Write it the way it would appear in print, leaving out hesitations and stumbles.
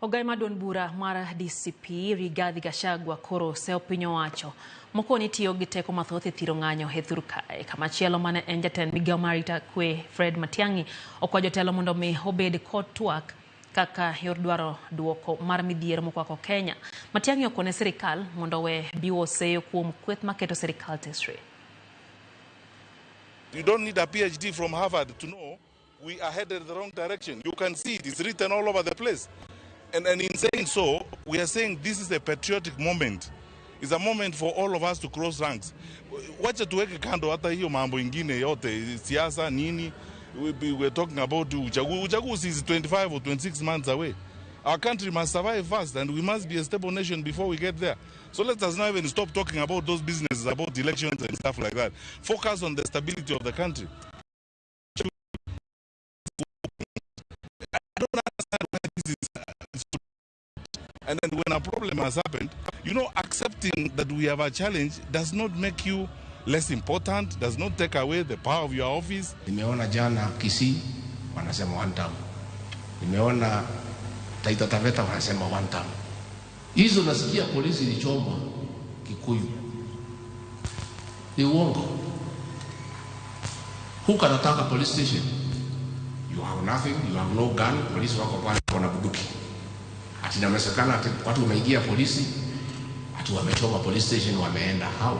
Ogai madon bura mara DCP Rigathi Gachagua koro seo piny owacho mokoni tiyo gi teko mathoth e thiro ng'anyo e thur kae. Kamachielo mane en jatend migao mar rito kwe Fred Matiang'i okwayo jotelo mondo mi obed kod twak kaka yor dwaro duoko mar midhiero mokwako Kenya. Matiang'i okone sirikal mondo we biwo seyo kuom kweth maketo sirikal tesre. You don't need a PhD from Harvard to know we are headed in the wrong direction. You can see it is written all over the place. And in saying so, we are saying this is a patriotic moment. It's a moment for all of us to cross ranks. Wacha tuweke kando hata hiyo mambo ingine yote, siasa nini. We're talking about uchaguzi is 25 or 26 months away. Our country must survive first and we must be a stable nation before we get there. So let us not even stop talking about those businesses, about elections and stuff like that. Focus on the stability of the country. I don't understand why this is and then when a problem has happened, you know, accepting that we have a challenge does not make you less important, does not take away the power of your office. Nimeona jana Kisii wanasema one term. Nimeona Taita Taveta wanasema one term. Hizo nasikia polisi ilichomwa Kikuyu. Ni uongo. Huko anataka police station. You have nothing, you have no gun, polisi wako pale wana bunduki. Ati namesekana ati watu wameingia polisi, ati wamechoma police station wameenda. How?